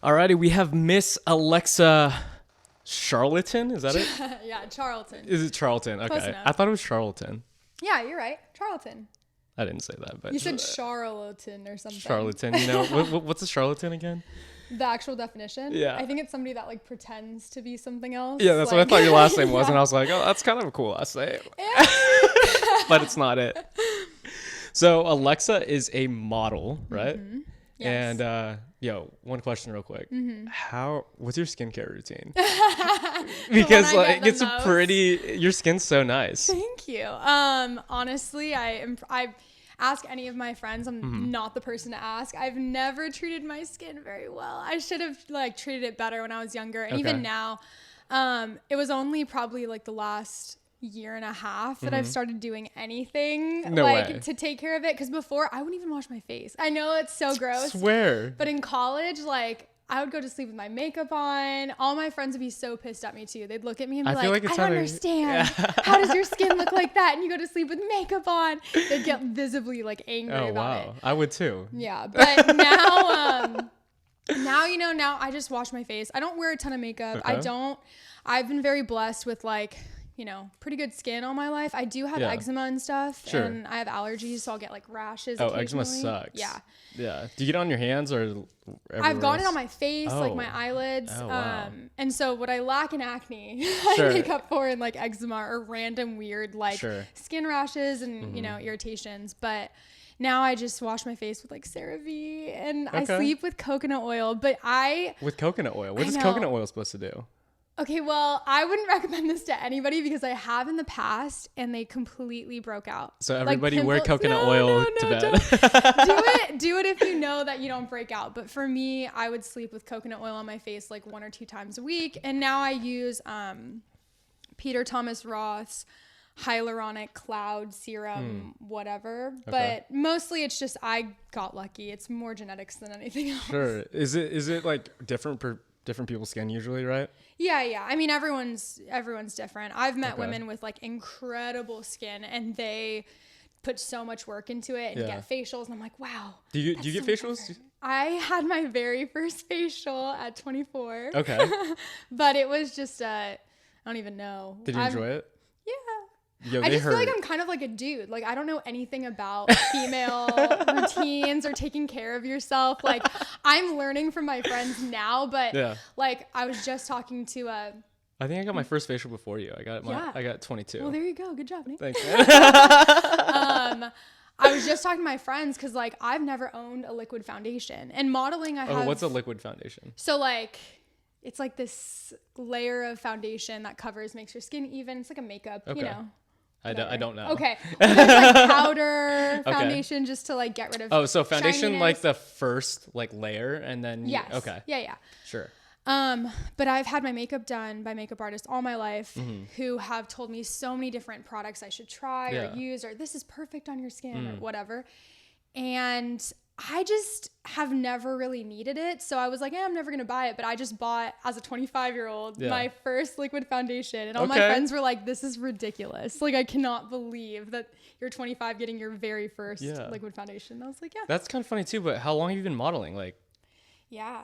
Alrighty, we have Miss Alexa Charleton. Is that it? Yeah, Charleton. Is it Charleton? Close Okay. enough. I thought it was Charlton. Yeah, you're right. Charleton. I didn't say that, but You said Charlatan or something. Charlatan. You know, what's a charlatan again? The actual definition? Yeah. I think it's somebody that like pretends to be something else. Yeah, that's what I thought your last name was, Yeah. and I was like, oh, that's kind of a cool last name. But it's not it. So Alexa is a model, right? Mm-hmm. Yes. And one question real quick. Mm-hmm. What's your skincare routine? Because one I get it's the a most. your skin's so nice. Thank you. Honestly, I ask any of my friends. I'm not the person to ask. I've never treated my skin very well. I should have treated it better when I was younger. And even now, it was only probably the last year and a half that I've started doing anything to take care of it. Because before I wouldn't even wash my face. I know it's so gross. Swear. But in college, I would go to sleep with my makeup on. All my friends would be so pissed at me too. They'd look at me and be I don't understand. How does your skin look like that? And you go to sleep with makeup on. They'd get visibly angry about it. I would too. Yeah. But now, now I just wash my face. I don't wear a ton of makeup. Okay. I've been very blessed with pretty good skin all my life. I do have eczema and stuff, and I have allergies, so I'll get rashes. Oh, eczema sucks. Yeah. Yeah. Do you get it on your hands or? I've gotten it on my face, my eyelids. Oh, wow. And so what I lack in acne, Sure. I make up for in eczema or random weird Sure. skin rashes and irritations. But now I just wash my face with CeraVe, and I sleep with coconut oil. But with coconut oil. What is coconut oil supposed to do? Okay, well, I wouldn't recommend this to anybody because I have in the past and they completely broke out. So everybody wear coconut oil to bed. Do it if you know that you don't break out. But for me, I would sleep with coconut oil on my face 1 or 2 times a week. And now I use Peter Thomas Roth's hyaluronic cloud serum, whatever. Okay. But mostly it's just I got lucky. It's more genetics than anything else. Sure. Is it different per different people's skin usually, right? Yeah. I mean, everyone's different. I've met women with incredible skin, and they put so much work into it and get facials, and I'm like, wow. Do you get facials? I had my very first facial at 24. Okay. But it was just I don't even know. Did you enjoy it? Yeah. Yo, I just hurt. feel like I'm kind of like a dude. I don't know anything about female routines or taking care of yourself. I'm learning from my friends now, but I was just talking to I think I got my first facial before you. I got 22. Well, there you go. Good job, Nate. Thanks. I was just talking to my friends because I've never owned a liquid foundation, and modeling I have. Oh, what's a liquid foundation? So it's this layer of foundation that makes your skin even. It's like a makeup, I don't know. Okay. Well, there's powder foundation just to get rid of. Oh, so foundation shininess. the first layer, and then yes. Okay. Yeah. Sure. But I've had my makeup done by makeup artists all my life who have told me so many different products I should try or use, or this is perfect on your skin or whatever. And I just have never really needed it. So I was like, I'm never going to buy it. But I just bought, as a 25-year-old, my first liquid foundation. And all my friends were like, this is ridiculous. I cannot believe that you're 25 getting your very first liquid foundation. And I was like, yeah. That's kind of funny too, but how long have you been modeling? Yeah.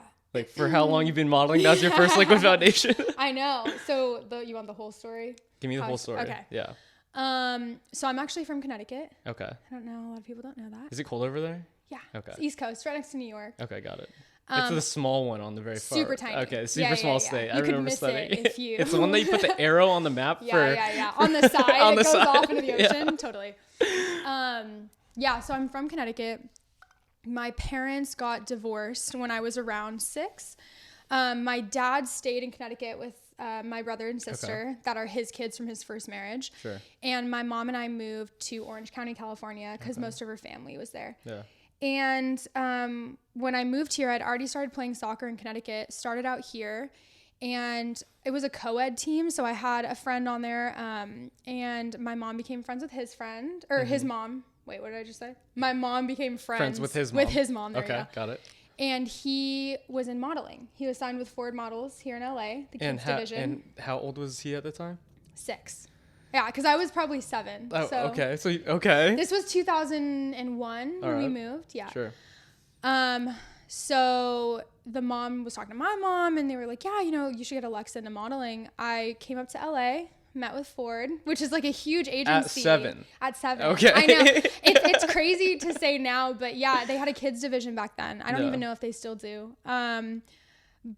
For how long you've been modeling? That was your first liquid foundation? I know. So you want the whole story? Give me the whole story. Okay. Yeah. So I'm actually from Connecticut. Okay. I don't know. A lot of people don't know that. Is it cold over there? Yeah. Okay. It's East Coast, right next to New York. Okay, got it. It's the small one on the very far. Super tiny. Okay, super small state. I remember studying. If you... It's the one that you put the arrow on the map for. Yeah. On the side. On it the goes side. off into the ocean. Totally. So I'm from Connecticut. My parents got divorced when I was around 6. My dad stayed in Connecticut with my brother and sister that are his kids from his first marriage. Sure. And my mom and I moved to Orange County, California, because most of her family was there. Yeah. And when I moved here, I'd already started playing soccer in Connecticut, started out here, and it was a co-ed team. So I had a friend on there, and my mom became friends with his friend, or his mom. Wait, what did I just say? My mom became friends with his mom. There you go. Got it. And he was in modeling. He was signed with Ford Models here in LA, the kids division. And how old was he at the time? 6. Yeah, because I was probably 7. Oh, so okay. So, okay. This was 2001 when we moved. Yeah. Sure. so the mom was talking to my mom and they were like, yeah, you know, you should get Alexa into modeling. I came up to LA, met with Ford, which is like a huge agency. At 7. Okay. I know. It's crazy to say now, but yeah, they had a kids division back then. I don't even know if they still do.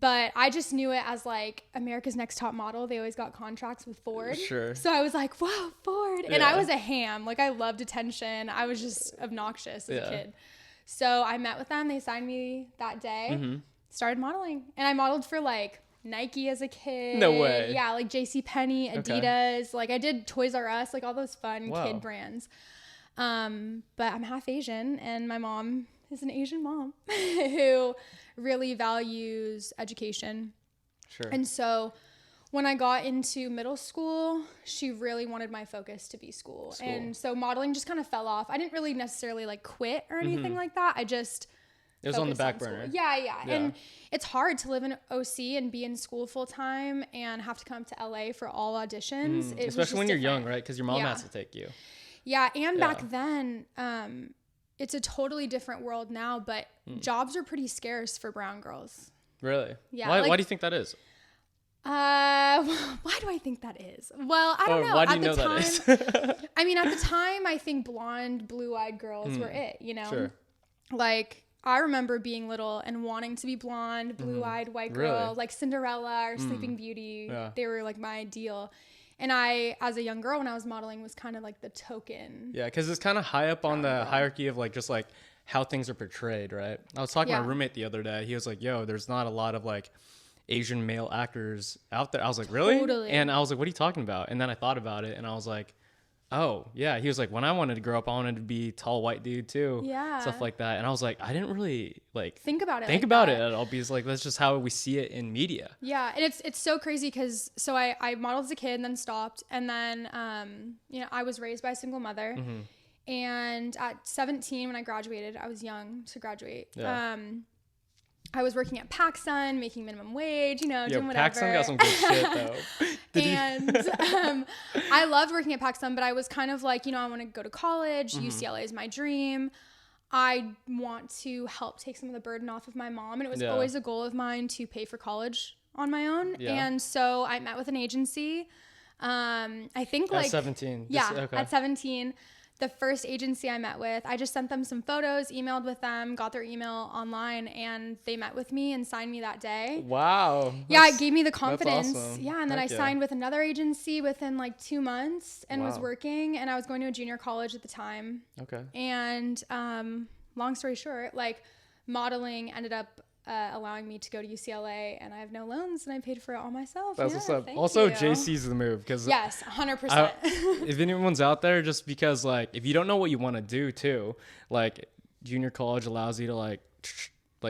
But I just knew it as like America's Next Top Model. They always got contracts with Ford. Sure. So I was like, wow, Ford. And I was a ham. Like I loved attention. I was just obnoxious as a kid. So I met with them. They signed me that day. Started modeling. And I modeled for like Nike as a kid. No way. Yeah, like JCPenney, Adidas. Like I did Toys R Us, like all those fun kid brands. But I'm half Asian and my mom is an Asian mom who really values education. Sure. And so when I got into middle school, she really wanted my focus to be school. And so modeling just kind of fell off. I didn't really necessarily like quit or anything like that. I just it was on the back burner. Yeah. And it's hard to live in OC and be in school full time and have to come to LA for all auditions. Especially when you're young, right? Because your mom has to take you. Yeah. And back then, it's a totally different world now, but jobs are pretty scarce for brown girls. Really? Yeah. Why do you think that is? Why do I think that is? Well, I don't know. Why do you know that is? I mean, at the time, I think blonde, blue-eyed girls were it, you know? Sure. Like, I remember being little and wanting to be blonde, blue-eyed white girl, like Cinderella or Sleeping Beauty. Yeah. They were like my ideal. And I, as a young girl, when I was modeling, was kind of like the token. Yeah, because it's kind of high up on the hierarchy of like just like how things are portrayed, right? I was talking to my roommate the other day. He was like, yo, there's not a lot of like Asian male actors out there. I was like, really? Totally. And I was like, what are you talking about? And then I thought about it and I was like, oh, yeah. He was like, when I wanted to grow up, I wanted to be a tall white dude too. Yeah. Stuff like that. And I was like, I didn't really like think about it at all because like that's just how we see it in media. Yeah. And it's so crazy because so I modeled as a kid and then stopped. And then, you know, I was raised by a single mother. And at 17, when I graduated, I was young to graduate. Yeah. I was working at PacSun, making minimum wage, you know, doing whatever. PacSun got some good shit though. I loved working at PacSun, but I was kind of like, you know, I want to go to college. UCLA is my dream. I want to help take some of the burden off of my mom. And it was always a goal of mine to pay for college on my own. Yeah. And so I met with an agency. I think like... At 17. At 17. The first agency I met with, I just sent them some photos, emailed with them, got their email online, and they met with me and signed me that day. Wow. Yeah, it gave me the confidence. That's awesome. Yeah, and then I signed with another agency within like 2 months and was working, and I was going to a junior college at the time. Okay. And long story short, like modeling ended up allowing me to go to UCLA, and I have no loans, and I paid for it all myself. That's what's up. Also, JC's the move because yes, 100%. If anyone's out there, just because like if you don't know what you want to do too, like junior college allows you to like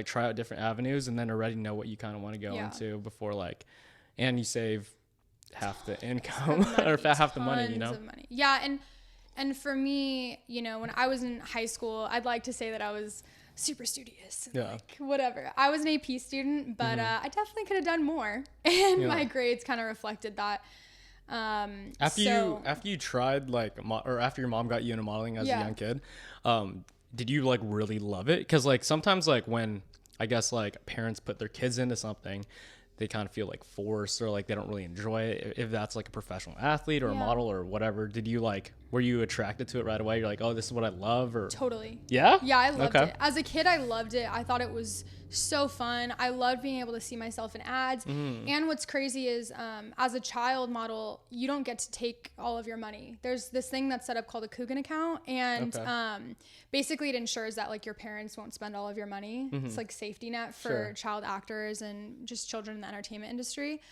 try out different avenues, and then already know what you kind of want to go into before like, and you save half the income or half the money, you know. Yeah, and for me, you know, when I was in high school, I'd like to say that I was super studious and like whatever. I was an AP student, but I definitely could have done more, and my grades kind of reflected that. After you tried like or after your mom got you into modeling as a young kid, did you like really love it? Because like sometimes like when I guess like parents put their kids into something, they kind of feel like forced or like they don't really enjoy it. If that's like a professional athlete or a model or whatever, were you attracted to it right away? You're like, oh, this is what I love, or totally. Yeah? Yeah, I loved it. As a kid, I loved it. I thought it was so fun. I loved being able to see myself in ads. And what's crazy is as a child model, you don't get to take all of your money. There's this thing that's set up called a Coogan account, and basically it ensures that like your parents won't spend all of your money. It's like safety net for child actors and just children in the entertainment industry.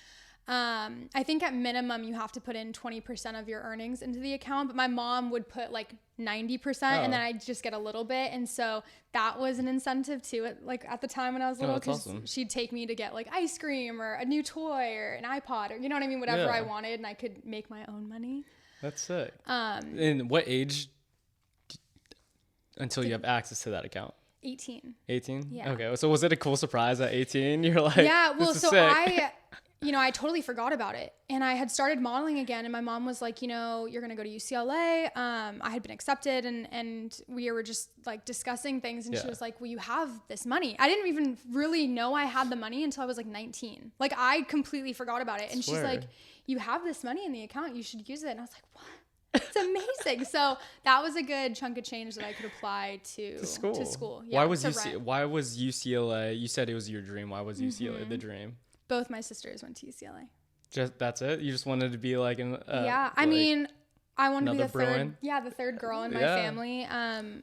I think at minimum you have to put in 20% of your earnings into the account, but my mom would put like 90% and then I'd just get a little bit. And so that was an incentive to it. Like at the time when I was little, because she'd take me to get like ice cream or a new toy or an iPod or, you know what I mean? Whatever I wanted, and I could make my own money. That's sick. And what age until you have access to that account? 18. 18? Yeah. Okay. So was it a cool surprise at 18? You're like, yeah, well, so sick. I totally forgot about it. And I had started modeling again, and my mom was like, you're going to go to UCLA. I had been accepted, and we were just like discussing things. And she was like, well, you have this money. I didn't even really know I had the money until I was like 19. Like, I completely forgot about it. And she's like, you have this money in the account. You should use it. And I was like, what? It's amazing. So that was a good chunk of change that I could apply to school. Yeah, why was UCLA? You said it was your dream. Why was UCLA the dream? Both my sisters went to UCLA. Just that's it? You just wanted to be like an I mean, I wanted to be the third girl in my family.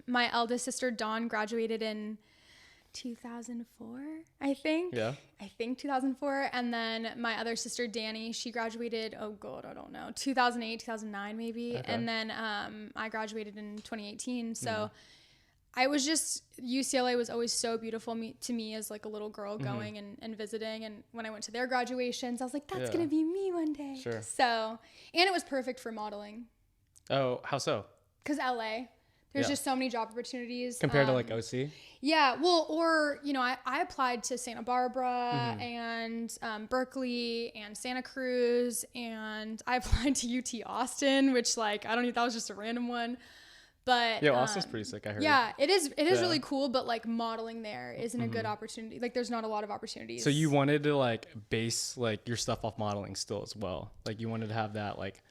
My eldest sister Dawn graduated in 2004, I think. Yeah. I think 2004. And then my other sister Danny, she graduated, I don't know, 2008, 2009 maybe. Okay. And then I graduated in 2018. So I was just, UCLA was always so beautiful to me as like a little girl going and visiting. And when I went to their graduations, I was like, that's going to be me one day. Sure. So, and it was perfect for modeling. Oh, how so? Because LA. There's just so many job opportunities. Compared to like OC? Yeah. Well, or, I applied to Santa Barbara and Berkeley and Santa Cruz, and I applied to UT Austin, which like, I don't know, that was just a random one. But yeah, Austin's pretty sick, I heard. Yeah, it is really cool, but like modeling there isn't a good opportunity. Like there's not a lot of opportunities. So you wanted to like base like your stuff off modeling still as well. Like you wanted to have that like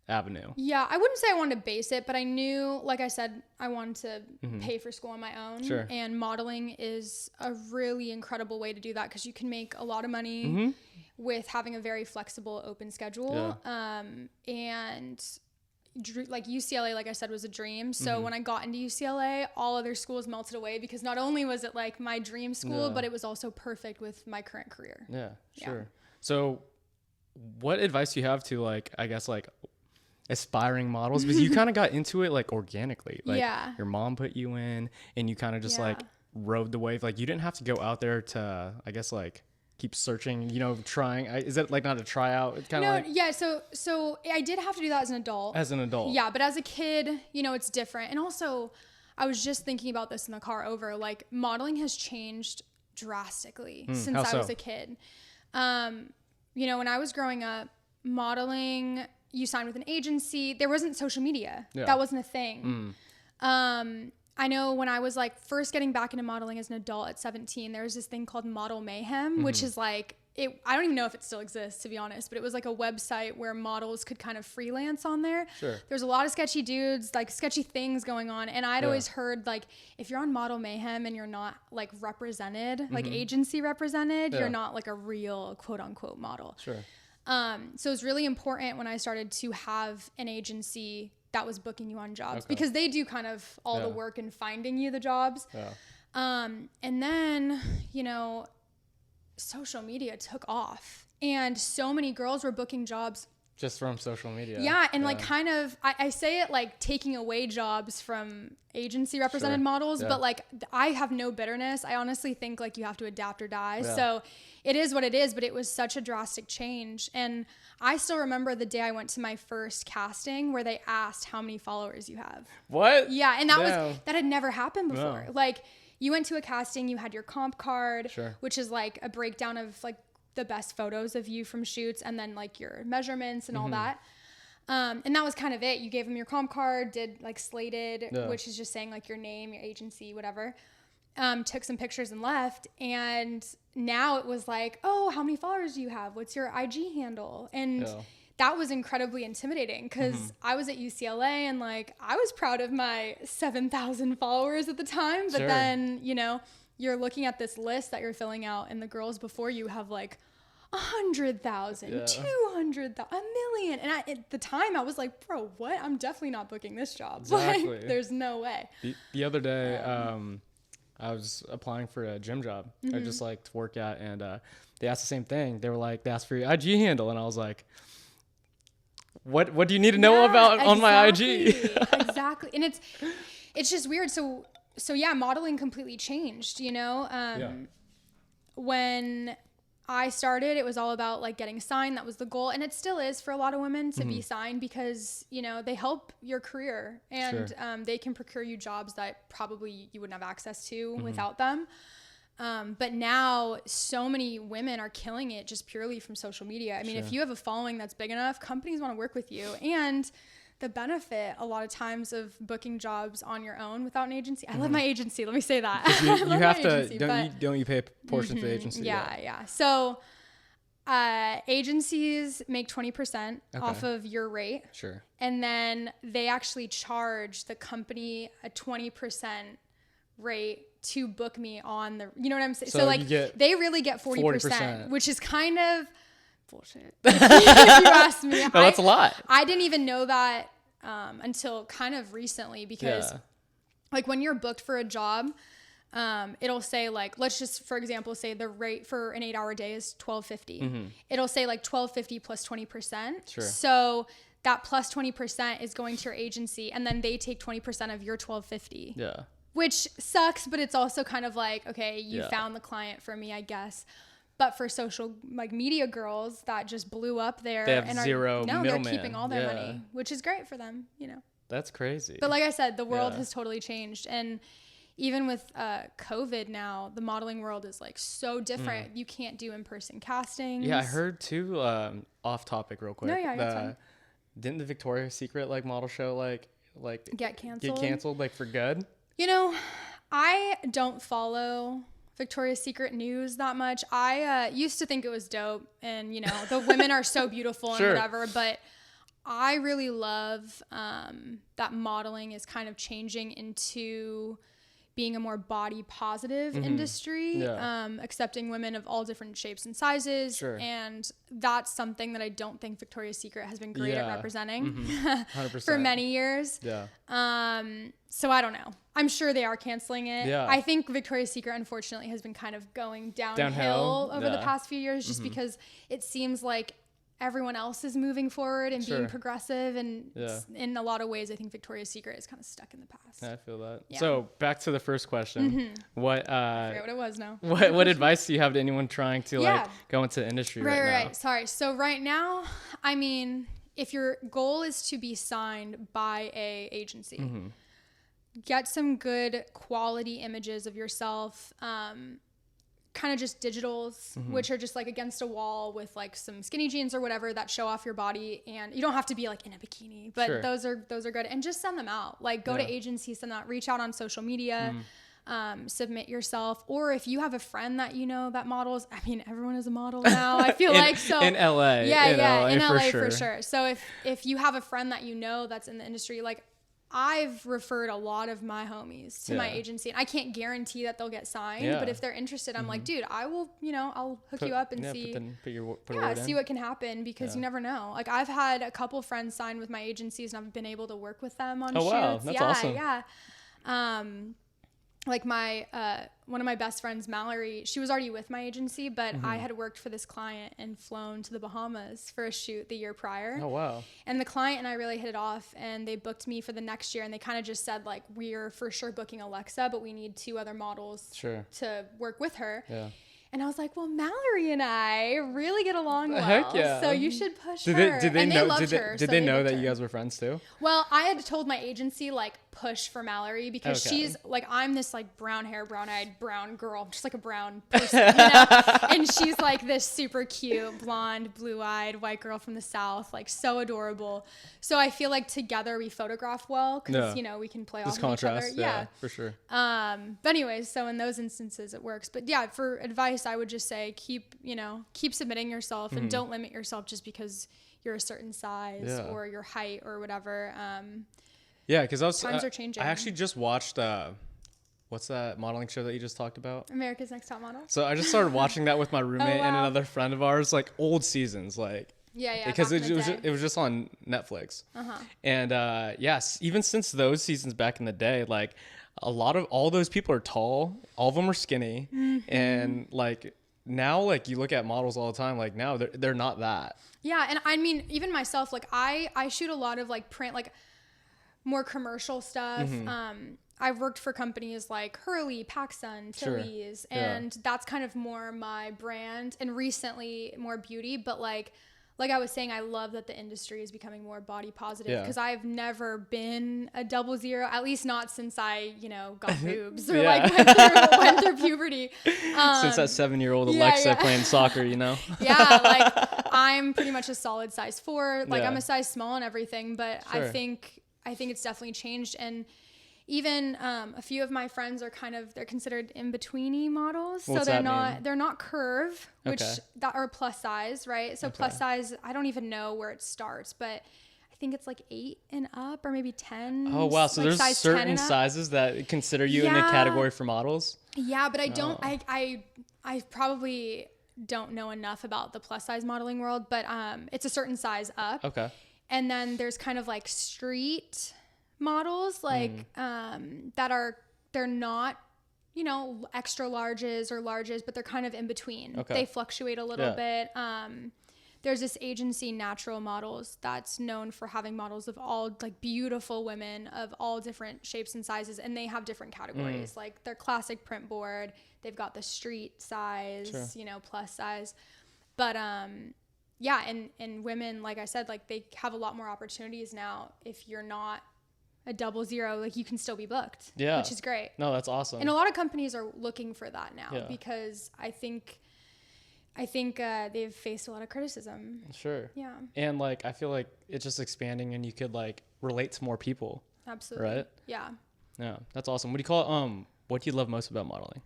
avenue. Yeah, I wouldn't say I wanted to base it, but I knew, like I said, I wanted to pay for school on my own. Sure. And modeling is a really incredible way to do that because you can make a lot of money with having a very flexible, open schedule. Yeah. And like UCLA, like I said, was a dream. So when I got into UCLA, all other schools melted away because not only was it like my dream school, but it was also perfect with my current career. Yeah, sure. Yeah. So what advice do you have to like, I guess like aspiring models? Because you kind of got into it like organically. Like your mom put you in and you kind of just like rode the wave. Like you didn't have to go out there to, I guess like, keep searching, trying. Is it like not a tryout? It's kind of like... Yeah. So I did have to do that as an adult. Yeah. But as a kid, it's different. And also I was just thinking about this in the car over, like modeling has changed drastically since I was a kid. When I was growing up, modeling, you signed with an agency. There wasn't social media. Yeah. That wasn't a thing. I know when I was like first getting back into modeling as an adult at 17, there was this thing called Model Mayhem, which is like, I don't even know if it still exists, to be honest, but it was like a website where models could kind of freelance on there. Sure. There's a lot of sketchy dudes, like sketchy things going on. And I'd always heard like, if you're on Model Mayhem and you're not like represented, like agency represented, you're not like a real quote unquote model. Sure. So it's really important when I started to have an agency that was booking you on jobs because they do kind of all the work in finding you the jobs. Yeah. And then, social media took off and so many girls were booking jobs just from social media. Yeah. And like kind of, I say it like taking away jobs from agency represented models, but like I have no bitterness. I honestly think like you have to adapt or die. Yeah. So it is what it is, but it was such a drastic change. And I still remember the day I went to my first casting where they asked how many followers you have. What? Yeah. And that had never happened before. No. Like you went to a casting, you had your comp card, which is like a breakdown of like the best photos of you from shoots and then like your measurements and all that. And that was kind of it. You gave them your comp card, did like slated, which is just saying like your name, your agency, whatever. Took some pictures and left. And now it was like, oh, how many followers do you have? What's your IG handle? And that was incredibly intimidating because I was at UCLA and like, I was proud of my 7,000 followers at the time. But then, you're looking at this list that you're filling out and the girls before you have like 100,000, 200,000, a million. And at the time I was like, bro, what? I'm definitely not booking this job. Exactly. Like, there's no way. The other day, I was applying for a gym job. I just like to work at, and they asked the same thing. They were like, they asked for your IG handle. And I was like, what do you need to know about on my IG? Exactly. And it's just weird. So yeah, modeling completely changed, when I started, it was all about like getting signed. That was the goal. And it still is for a lot of women to be signed because, they help your career and they can procure you jobs that probably you wouldn't have access to without them. But now so many women are killing it just purely from social media. I mean, if you have a following that's big enough, companies want to work with you. And the benefit a lot of times of booking jobs on your own without an agency. I love my agency. Let me say that. You have to, don't you pay a portion to the agency? Yeah. So agencies make 20% off of your rate. Sure. And then they actually charge the company a 20% rate to book me on the, you know what I'm saying? So like they really get 40%, which is kind of bullshit. If you ask me. No, that's a lot. I didn't even know that until kind of recently, because like when you're booked for a job, it'll say like, let's just, for example, say the rate for an 8-hour day is $12.50. It'll say like $12.50 plus 20%. Sure. So that plus 20% is going to your agency, and then they take 20% of your $12.50. Yeah. Which sucks, but it's also kind of like, okay, you found the client for me, I guess. But for social like media girls that just blew up there, they have zero middleman. They're keeping all their money, which is great for them, you know. That's crazy. But like I said, the world has totally changed, and even with COVID now, the modeling world is like so different. You can't do in-person castings. Yeah, I heard too. Off topic, real quick. No, yeah, that's fine. Didn't the Victoria's Secret like model show like get canceled? Like for good? You know, I don't follow Victoria's Secret news that much. I used to think it was dope, and you know, the women are so beautiful and whatever, but I really love that modeling is kind of changing into being a more body positive industry, accepting women of all different shapes and sizes. Sure. And that's something that I don't think Victoria's Secret has been great at representing 100%. for many years. Yeah. So I don't know. I'm sure they are canceling it. Yeah. I think Victoria's Secret, unfortunately, has been kind of going downhill over the past few years, just because it seems like everyone else is moving forward and being progressive, and in a lot of ways I think Victoria's Secret is kind of stuck in the past. I feel that. So back to the first question. What I forget what it was now. What advice do you have to anyone trying to like go into the industry right now? Right. Sorry. So right now, I mean, if your goal is to be signed by a agency, get some good quality images of yourself, kind of just digitals, which are just like against a wall with like some skinny jeans or whatever that show off your body, and you don't have to be like in a bikini, but those are good, and just send them out. Like go to agencies, send out, reach out on social media, submit yourself, or if you have a friend that you know that models, I mean everyone is a model now, I feel like, so in LA, in LA for sure. So if you have a friend that you know that's in the industry, like I've referred a lot of my homies to my agency, and I can't guarantee that they'll get signed, but if they're interested, I'm like, dude, I will, you know, I'll hook you up and see what can happen, because you never know. Like I've had a couple friends sign with my agencies, and I've been able to work with them on shoots. Wow, that's awesome. Like my one of my best friends, Mallory, she was already with my agency, but I had worked for this client and flown to the Bahamas for a shoot the year prior. Oh wow. And the client and I really hit it off, and they booked me for the next year, and they kind of just said like, we're for sure booking Alexa, but we need 2 other models to work with her. Yeah. And I was like, well, Mallory and I really get along well. Heck yeah. So you should push her. Did they know that you guys were friends too? Well, I had told my agency like push for Mallory, because she's like, I'm this like brown hair, brown eyed, brown girl, just like a brown person, you know? And she's like this super cute, blonde, blue eyed white girl from the South, like so adorable. So I feel like together we photograph well, because you know, we can play off of each other. Yeah, for sure. But anyways, so in those instances it works. But yeah, for advice, I would just say keep submitting yourself, and don't limit yourself just because you're a certain size or your height or whatever. Yeah, because times are changing. I actually just watched what's that modeling show that you just talked about? America's Next Top Model. So I just started watching that with my roommate and another friend of ours, like old seasons, like because it was just on Netflix. And yes, even since those seasons back in the day, like all those people are tall, all of them are skinny, and like now, like you look at models all the time, like now they're not that. Yeah, and I mean even myself, like I shoot a lot of like print, like more commercial stuff. I've worked for companies like Hurley, PacSun, Tilly's, and that's kind of more my brand, and recently more beauty, but like like I was saying, I love that the industry is becoming more body positive, because I've never been a 00, at least not since I, got boobs or like went through puberty. Since that 7-year-old Alexa playing soccer, Yeah, like I'm pretty much a solid size 4. Like I'm a size small and everything, but I think it's definitely changed. And even a few of my friends are they're considered in-betweeny models. What's so mean? They're not curve, which that are plus size, right? So plus size, I don't even know where it starts, but I think it's like 8 and up, or maybe 10. Oh wow, so like there's certain sizes that consider you in a category for models? Yeah, but I don't I probably don't know enough about the plus size modeling world, but it's a certain size up. Okay. And then there's kind of like street models, like they're not extra larges or larges, but they're kind of in between. They fluctuate a little bit. There's this agency, Natural Models, that's known for having models of all, like, beautiful women of all different shapes and sizes, and they have different categories. Like their classic print board, they've got the street size, plus size, but yeah, and women, like I said, like they have a lot more opportunities now. If you're not a 00, like you can still be booked, which is great. No, that's awesome. And a lot of companies are looking for that now, because I think they've faced a lot of criticism. Sure. Yeah. And like I feel like it's just expanding, and you could like relate to more people. Absolutely. Right? Yeah. Yeah, that's awesome. What do you call it? What do you love most about modeling?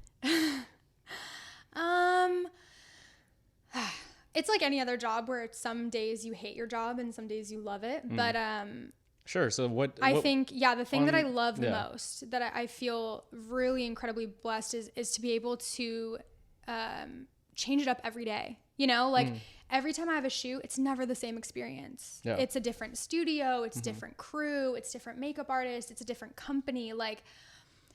It's like any other job, where it's some days you hate your job and some days you love it. But sure. So I think, the thing that I love the most, that I feel really incredibly blessed, is to be able to change it up every day. Every time I have a shoot, it's never the same experience. Yeah. It's a different studio, it's different crew, it's different makeup artists, it's a different company. Like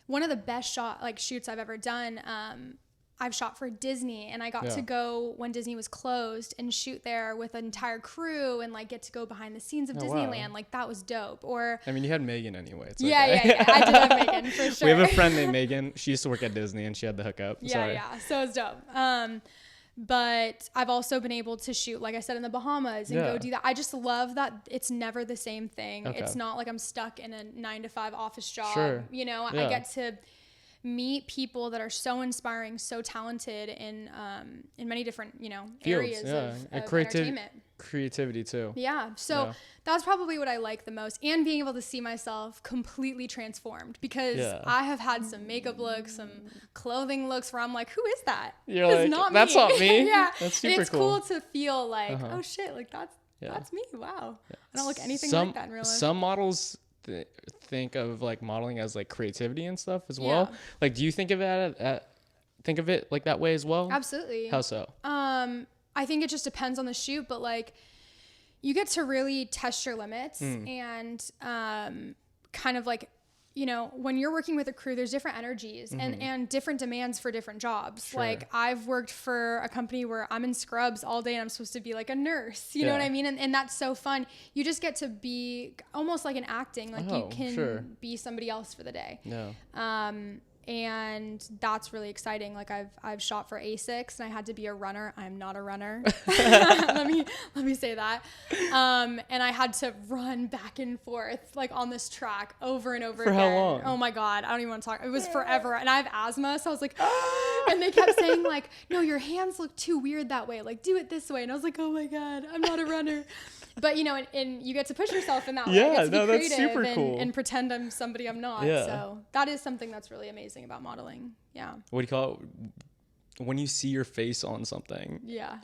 one of the best shoots I've ever done, I've shot for Disney, and I got to go when Disney was closed and shoot there with an entire crew and like get to go behind the scenes of Disneyland. Wow. Like that was dope. Or I mean, you had Megan anyway. It's yeah. I did have Megan for sure. We have a friend named Megan. She used to work at Disney, and she had the hookup. Yeah. So it's dope. But I've also been able to shoot, like I said, in the Bahamas and go do that. I just love that it's never the same thing. Okay. It's not like I'm stuck in a 9-to-5 office job. Sure. I get to meet people that are so inspiring, so talented in many different areas of entertainment. Creativity too. Yeah. So that's probably what I like the most, and being able to see myself completely transformed, because I have had some makeup looks, some clothing looks where I'm like, who is that? You're like, not that's me. Not me. Yeah. That's super and it's cool to feel like, oh shit, like that's me. Wow. I don't look anything like that in real life. Some models think of like modeling as like creativity and stuff as well. Like, do you think of it like that way as well? Absolutely. How so? I think it just depends on the shoot, but like you get to really test your limits and kind of like, when you're working with a crew, there's different energies and different demands for different jobs. Sure. Like I've worked for a company where I'm in scrubs all day and I'm supposed to be like a nurse, you know what I mean? And that's so fun. You just get to be almost like an acting, like you can be somebody else for the day. Yeah. And that's really exciting. Like I've shot for ASICS and I had to be a runner. I'm not a runner. let me say that. And I had to run back and forth like on this track over and over again. For how long? Oh my God. I don't even want to talk. It was forever. And I have asthma. So I was like, and they kept saying like, no, your hands look too weird that way. Like do it this way. And I was like, oh my God, I'm not a runner. But and you get to push yourself in that way. Yeah, no, that's super cool. And pretend I'm somebody I'm not. Yeah. So that is something that's really amazing about modeling. Yeah. What do you call it? When you see your face on something. Yeah.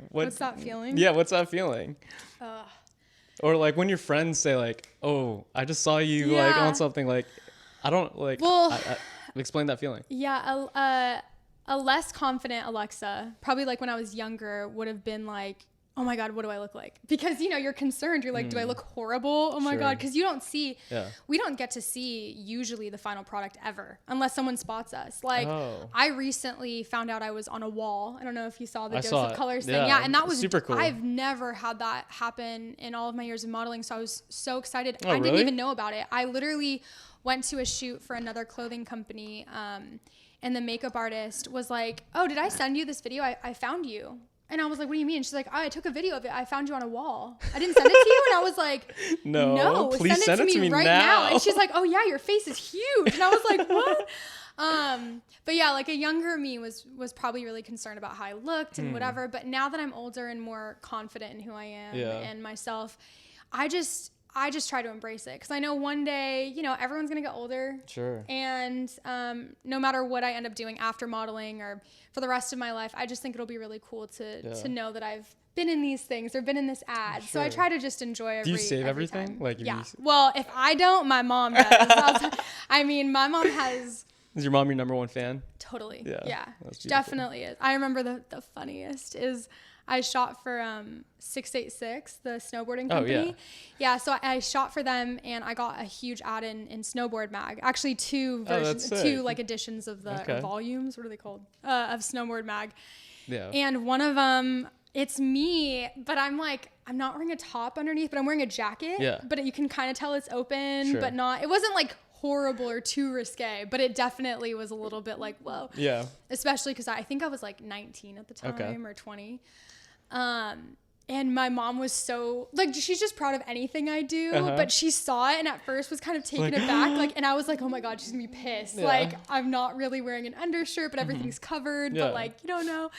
What's that feeling? Yeah, what's that feeling? Or like when your friends say like, "Oh, I just saw you like on something." Like, I don't like. Well, I explain that feeling. Yeah, a less confident Alexa, probably like when I was younger, would have been like, oh my God, what do I look like? Because, you're concerned. You're like, do I look horrible? Oh my God. Because you don't see, we don't get to see usually the final product ever unless someone spots us. Like I recently found out I was on a wall. I don't know if you saw the Dose of Colors thing. Yeah. And that was super cool. I've never had that happen in all of my years of modeling. So I was so excited. I didn't even know about it. I literally went to a shoot for another clothing company. And the makeup artist was like, oh, did I send you this video? I found you. And I was like, what do you mean? She's like, I took a video of it. I found you on a wall. I didn't send it to you. And I was like, no, please send it to me right now. And she's like, oh yeah, your face is huge. And I was like, what? But yeah, like a younger me was probably really concerned about how I looked and whatever. But now that I'm older and more confident in who I am and myself, I just try to embrace it. Cause I know one day, you know, everyone's going to get older. Sure. And, no matter what I end up doing after modeling or for the rest of my life, I just think it'll be really cool to know that I've been in these things or been in this ad. Sure. So I try to just enjoy Do you save everything? Time. Like, yeah. Well, if I don't, my mom does. I mean, my mom has... Is your mom your number one fan? Totally. Yeah. Definitely is. I remember the funniest is I shot for 686, the snowboarding company. Oh, yeah. So I shot for them and I got a huge ad in Snowboard Mag. Actually, two versions, two like editions of the volumes. What are they called? Of Snowboard Mag. Yeah. And one of them, it's me, but I'm not wearing a top underneath, but I'm wearing a jacket. Yeah. But you can kind of tell it's open, but not. It wasn't like horrible or too risque, but it definitely was a little bit like, whoa. Yeah. Especially because I think I was like 19 at the time or 20. And my mom was so like, she's just proud of anything I do, but she saw it and at first was kind of taken aback. Like, and I was like, oh my God, she's gonna be pissed. Yeah. Like, I'm not really wearing an undershirt, but everything's covered, but like, you don't know.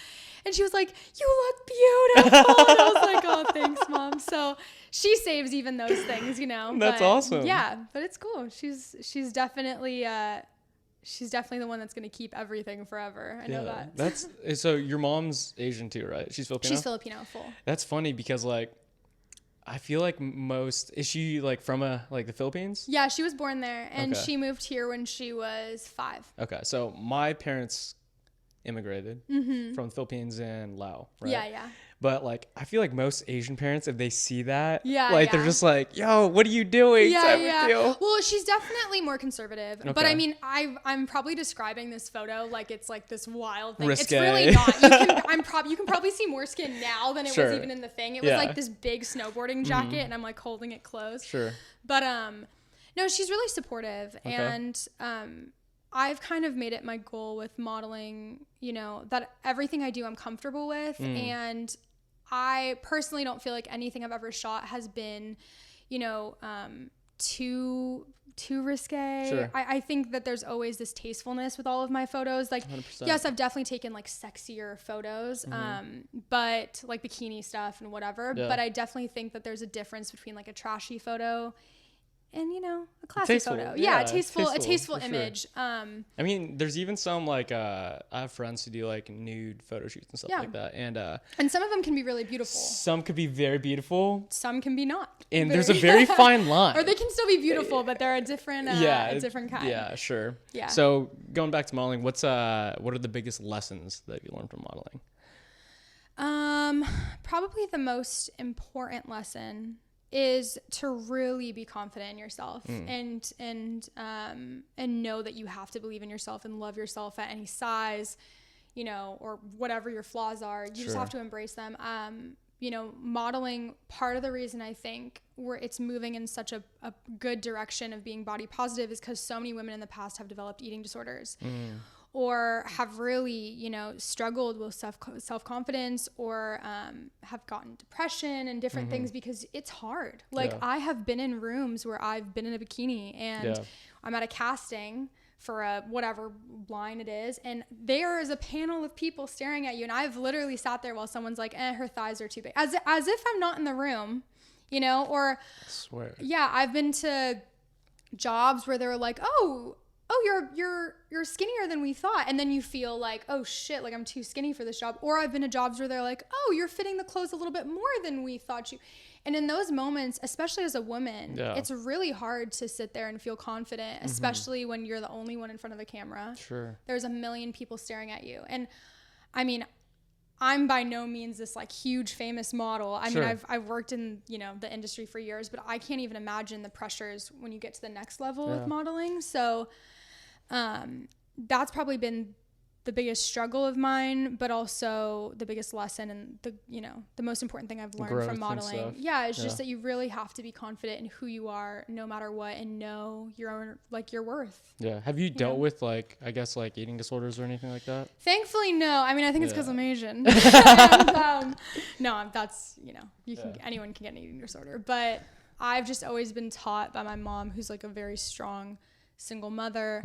And she was like, you look beautiful. And I was like, oh, thanks, Mom. So she saves even those things, you know. That's awesome. Yeah, but it's cool. She's definitely the one that's going to keep everything forever. I know that. That's so your mom's Asian too, right? She's Filipino? She's Filipino, full. That's funny because like I feel like is she like from the Philippines? Yeah, she was born there and she moved here when she was 5. Okay. So my parents immigrated from the Philippines and Laos, right? Yeah. But like I feel like most Asian parents, if they see that, they're just like, yo, what are you doing? Yeah. Well, she's definitely more conservative. Okay. But I mean, I'm probably describing this photo like it's like this wild thing. Risque. It's really not. You can probably see more skin now than it was even in the thing. It was like this big snowboarding jacket and I'm like holding it close. Sure. But no, she's really supportive and I've kind of made it my goal with modeling, you know, that everything I do I'm comfortable with and I personally don't feel like anything I've ever shot has been, you know, too risque. Sure. I think that there's always this tastefulness with all of my photos. Like, 100%. Yes, I've definitely taken like sexier photos, but like bikini stuff and whatever. Yeah. But I definitely think that there's a difference between like a trashy photo and, you know, a classy photo. Yeah, a tasteful image. Sure. I mean, there's even some like I have friends who do like nude photo shoots and stuff like that. And some of them can be really beautiful. Some could be very beautiful. Some can be not. And there's a very fine line. Or they can still be beautiful, but they're a different a different kind. Yeah, sure. Yeah. So going back to modeling, what are the biggest lessons that you learned from modeling? Probably the most important lesson is to really be confident in yourself and know that you have to believe in yourself and love yourself at any size, you know, or whatever your flaws are. You just have to embrace them. You know, modeling, part of the reason I think it's moving in such a good direction of being body positive is because so many women in the past have developed eating disorders. Or have really, you know, struggled with self-confidence or have gotten depression and different things because it's hard. Like I have been in rooms where I've been in a bikini and I'm at a casting for a whatever line it is. And there is a panel of people staring at you. And I've literally sat there while someone's like, her thighs are too big. As if I'm not in the room, you know, or I swear. Yeah, I've been to jobs where they're like, oh, you're skinnier than we thought. And then you feel like, oh shit, like I'm too skinny for this job. Or I've been to jobs where they're like, oh, you're fitting the clothes a little bit more than we thought you. And in those moments, especially as a woman, it's really hard to sit there and feel confident, especially when you're the only one in front of the camera. Sure. There's a million people staring at you. And I mean, I'm by no means this like huge famous model. I mean, I've worked in, you know, the industry for years, but I can't even imagine the pressures when you get to the next level with modeling. So, that's probably been the biggest struggle of mine, but also the biggest lesson and the most important thing I've learned from modeling. Yeah, it's just that you really have to be confident in who you are no matter what, and know your own, your worth. Yeah. Have you dealt with I guess eating disorders or anything like that? Thankfully, no. I mean, I think it's because I'm Asian. And, no, that's, anyone can get an eating disorder, but I've just always been taught by my mom, who's a very strong single mother,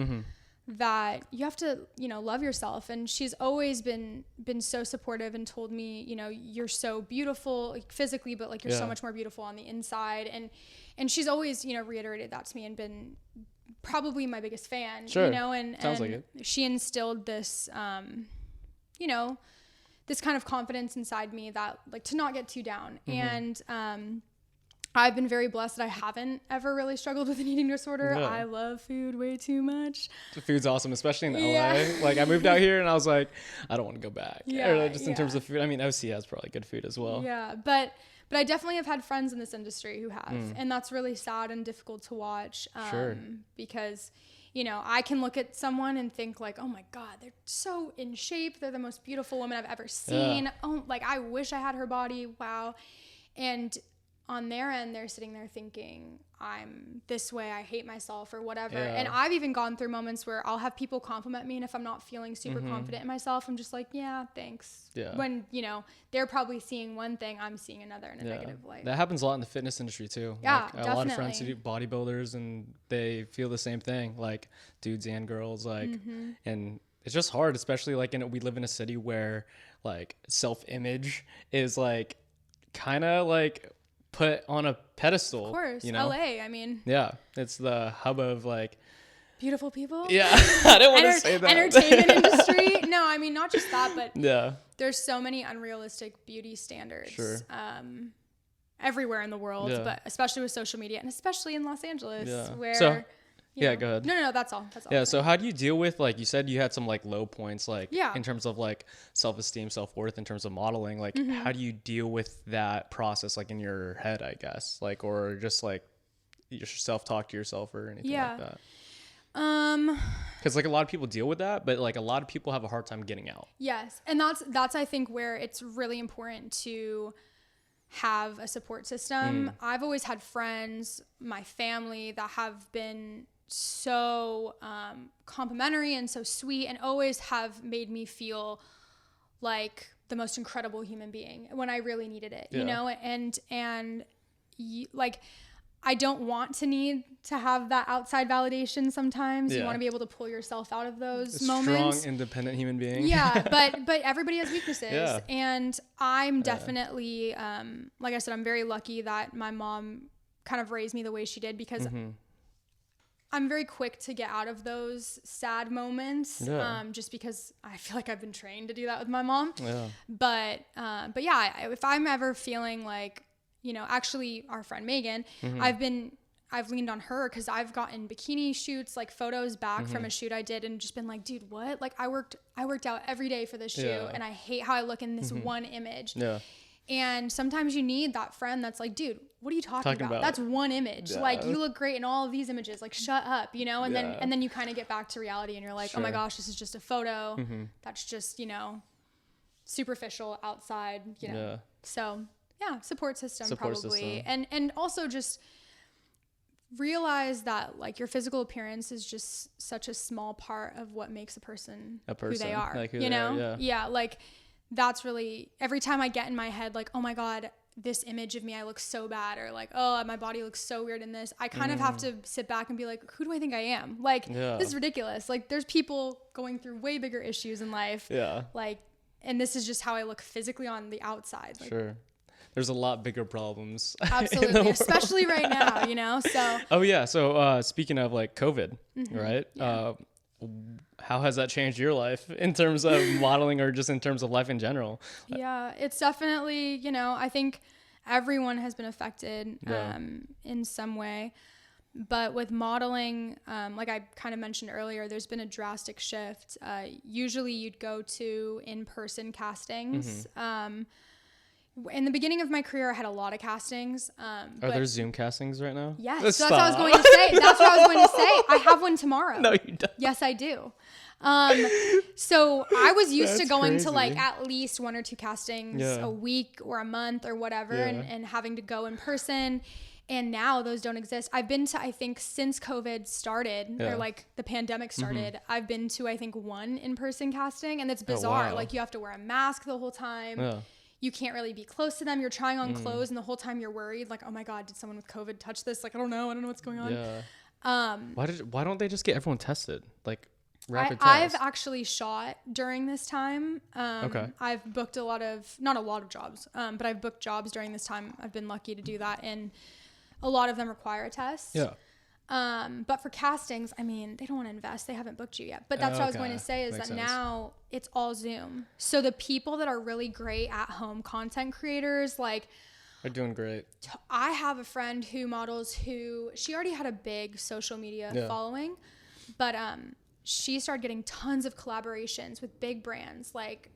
that you have to, love yourself. And she's always been so supportive and told me, you're so beautiful physically, but you're so much more beautiful on the inside. And she's always, reiterated that to me and been probably my biggest fan, and sounds like it. She instilled this, this kind of confidence inside me that to not get too down. And, I've been very blessed that I haven't ever really struggled with an eating disorder. Yeah. I love food way too much. The food's awesome, especially in LA. I moved out here and I was like, I don't want to go back. Yeah, or just in terms of food. I mean, OC has probably good food as well. Yeah, but I definitely have had friends in this industry who have, and that's really sad and difficult to watch. Because, I can look at someone and think oh my God, they're so in shape. They're the most beautiful woman I've ever seen. Yeah. Oh, I wish I had her body. Wow. And on their end, they're sitting there thinking, I'm this way, I hate myself or whatever. Yeah. And I've even gone through moments where I'll have people compliment me, and if I'm not feeling super confident in myself, I'm just yeah, thanks. Yeah. When, they're probably seeing one thing, I'm seeing another in a negative light. That happens a lot in the fitness industry too. Yeah, definitely. A lot of friends who do bodybuilders, and they feel the same thing, dudes and girls, and it's just hard, especially we live in a city where self-image is kind of put on a pedestal. Of course, LA, I mean. Yeah, it's the hub of beautiful people. Yeah, I didn't want to say that. Entertainment industry. No, I mean, not just that, but yeah, there's so many unrealistic beauty standards. Sure. Everywhere in the world, but especially with social media, and especially in Los Angeles, where. Yeah, go ahead. No, that's all. Yeah, so how do you deal with, you said you had some, low points, in terms of, self-esteem, self-worth, in terms of modeling, how do you deal with that process, in your head, I guess, or just, your self-talk to yourself or anything like that? Because, a lot of people deal with that, but, a lot of people have a hard time getting out. Yes, and that's I think, where it's really important to have a support system. I've always had friends, my family, that have been so complimentary and so sweet, and always have made me feel like the most incredible human being when I really needed it, and I don't want to need to have that outside validation sometimes. You want to be able to pull yourself out of those moments. Strong, independent human being. Yeah, but everybody has weaknesses. And I'm definitely, like I said, I'm very lucky that my mom kind of raised me the way she did, because I'm very quick to get out of those sad moments, just because I feel like I've been trained to do that with my mom. Yeah. But yeah, if I'm ever feeling actually our friend Megan, I've leaned on her, because I've gotten bikini shoots, photos back from a shoot I did, and just been dude, what? I worked out every day for this shoot, and I hate how I look in this one image. Yeah. And sometimes you need that friend that's dude, what are you talking about? That's one image. Yeah. You look great in all of these images. Shut up, and then you kind of get back to reality, and you're oh my gosh, this is just a photo. That's just, superficial outside, Yeah. So yeah, support system probably. And also just realize that your physical appearance is just such a small part of what makes a person who they are. Who they are, yeah. That's really, every time I get in my head, oh my God, this image of me, I look so bad, or oh, my body looks so weird in this. I kind of have to sit back and be who do I think I am? This is ridiculous. There's people going through way bigger issues in life. Yeah. And this is just how I look physically on the outside. Sure. There's a lot bigger problems. Absolutely. Especially right now, so. Oh yeah. So, speaking of COVID, right? Yeah. How has that changed your life in terms of modeling, or just in terms of life in general? Yeah, it's definitely, I think everyone has been affected in some way. But with modeling, like I kind of mentioned earlier, there's been a drastic shift. Usually you'd go to in-person castings in the beginning of my career, I had a lot of castings. Are there Zoom castings right now? Yes. So that's what I was going to say. That's what I was going to say. I have one tomorrow. No, you don't. Yes, I do. So I was used to going crazy. to like at least 1 or 2 castings a week or a month or whatever, and having to go in person. And now those don't exist. I've been to, I think, since COVID started or like the pandemic started, I've been to, I think, 1 in-person casting, and it's bizarre. Oh, wow. Like you have to wear a mask the whole time. Yeah. You can't really be close to them. You're trying on clothes, and the whole time you're worried, like, oh my God, did someone with COVID touch this? Like, I don't know what's going on. Yeah. Why don't they just get everyone tested? Like rapid I've actually shot during this time. Okay. I've booked not a lot of jobs, but I've booked jobs during this time. I've been lucky to do that, and a lot of them require a test. Yeah. But for castings, I mean, they don't want to invest. They haven't booked you yet. But that's what I was going to say is Makes that sense. now it's all Zoom. So the people that are really great at home content creators, like, are doing great. I have a friend who models she already had a big social media following, but she started getting tons of collaborations with big brands like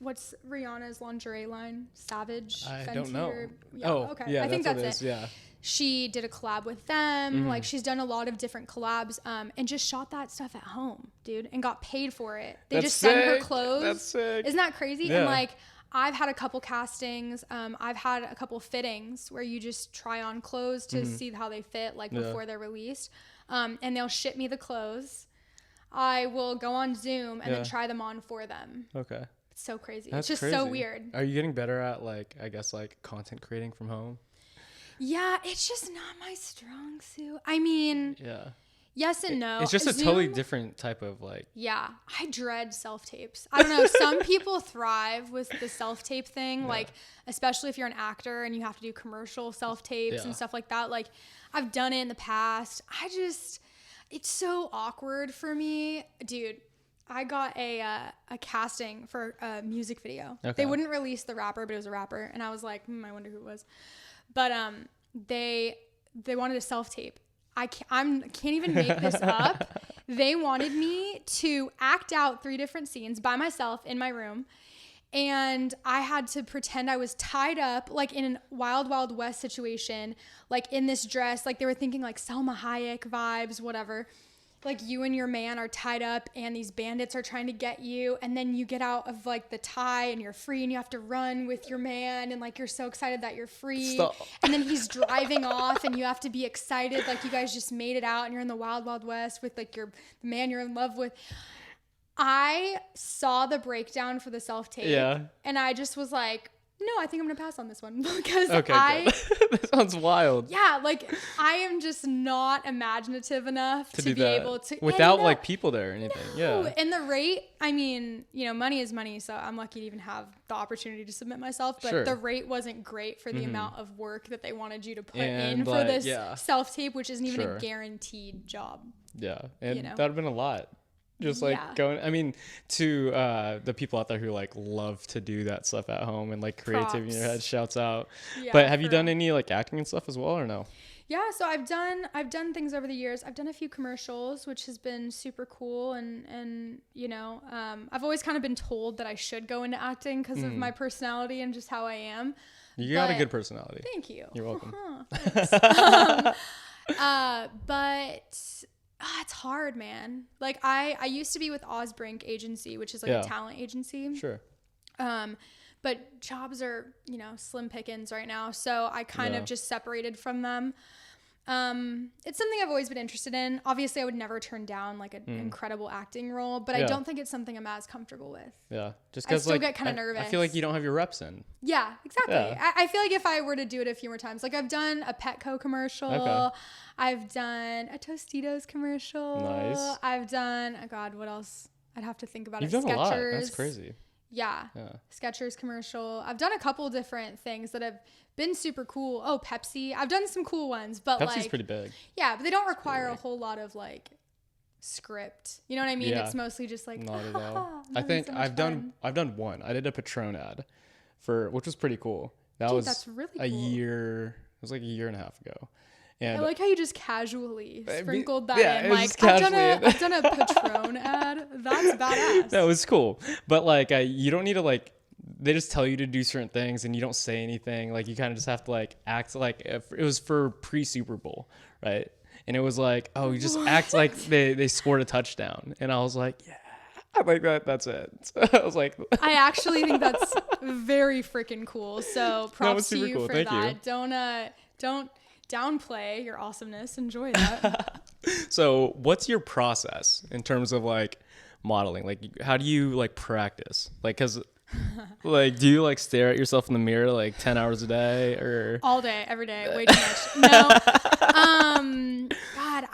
what's Rihanna's lingerie line? Savage? I Fenty don't know. Yeah, okay. Yeah, I think that's it. Yeah. She did a collab with them. Like, she's done a lot of different collabs, and just shot that stuff at home, dude, and got paid for it. They just send her clothes. That's sick. Isn't that crazy? Yeah. And like, I've had a couple castings. I've had a couple fittings where you just try on clothes to see how they fit, like before they're released. And they'll ship me the clothes. I will go on Zoom and then try them on for them. Okay. It's so crazy. That's it's just crazy. so weird. Are you getting better at, like, I guess, like, content creating from home? Yeah, it's just not my strong suit. I mean, yes and no. It's just a totally different type of, like... Yeah, I dread self-tapes. I don't know. Some people thrive with the self-tape thing, like, especially if you're an actor and you have to do commercial self-tapes and stuff like that. Like, I've done it in the past. It's so awkward for me. Dude, I got a casting for a music video. Okay. They wouldn't release the rapper, but it was a rapper. And I was like, I wonder who it was. But they wanted a self-tape. I can't even make this up. They wanted me to act out 3 different scenes by myself in my room. And I had to pretend I was tied up, like in a Wild Wild West situation, like in this dress. Like, they were thinking like Selma Hayek vibes, whatever. Like, you and your man are tied up and these bandits are trying to get you, and then you get out of like the tie and you're free and you have to run with your man, and like you're so excited that you're free. Stop. And then he's driving off and you have to be excited like you guys just made it out and you're in the Wild Wild West with like the man you're in love with. I saw the breakdown for the self-tape and I just was like, no, I think I'm going to pass on this one because that sounds wild. Yeah, like, I am just not imaginative enough to be able to. Without like people there or anything. No. Yeah. And the rate, I mean, money is money, so I'm lucky to even have the opportunity to submit myself, but the rate wasn't great for the amount of work that they wanted you to put in for this self-tape, which isn't even a guaranteed job. Yeah. And that would have been a lot. Just like going, I mean, to the people out there who like love to do that stuff at home and like creativity in your head, shouts out. Yeah, but have you done any like acting and stuff as well, or no? Yeah, so I've done things over the years. I've done a few commercials, which has been super cool, and I've always kind of been told that I should go into acting because of my personality and just how I am. You got a good personality. Thank you. You're welcome. But it's hard, man. Like, I used to be with Osbrink Agency, which is like a talent agency. Sure. But jobs are, slim pickings right now. So I kind of just separated from them. It's something I've always been interested in. Obviously, I would never turn down like an incredible acting role, but I don't think it's something I'm as comfortable with. Yeah. Just because I still get kind of nervous. I feel like you don't have your reps in. Yeah, exactly. Yeah. I feel like if I were to do it a few more times, like I've done a Petco commercial. Okay. I've done a Tostitos commercial. Nice. I've done, oh God, what else? I'd have to think about it. You've done a lot. That's crazy. Yeah. Skechers commercial. I've done a couple different things that have been super cool. Oh, Pepsi. I've done some cool ones, but Pepsi's pretty big. Yeah, but they don't require a whole lot of like script. You know what I mean? Yeah. It's mostly just like, not at all. I think I've done one. I did a Patron ad which was pretty cool. That's really cool. It was like a year and a half ago. And I like how you just casually sprinkled that in. Like, I've done a Patron ad. That's badass. That was cool. But like, you don't need to like, they just tell you to do certain things and you don't say anything. Like you kind of just have to like act like if it was for pre-Super Bowl, right? And it was like, oh, you just act like they scored a touchdown. And I was like, yeah, like that's it. So I was like, I actually think that's very freaking cool. So props to you cool. for Thank that. You. Don't downplay your awesomeness. Enjoy that. So what's your process in terms of like modeling? Like how do you like practice? Like, cause like, do you like stare at yourself in the mirror like 10 hours a day or all day, every day, way too much? No. God,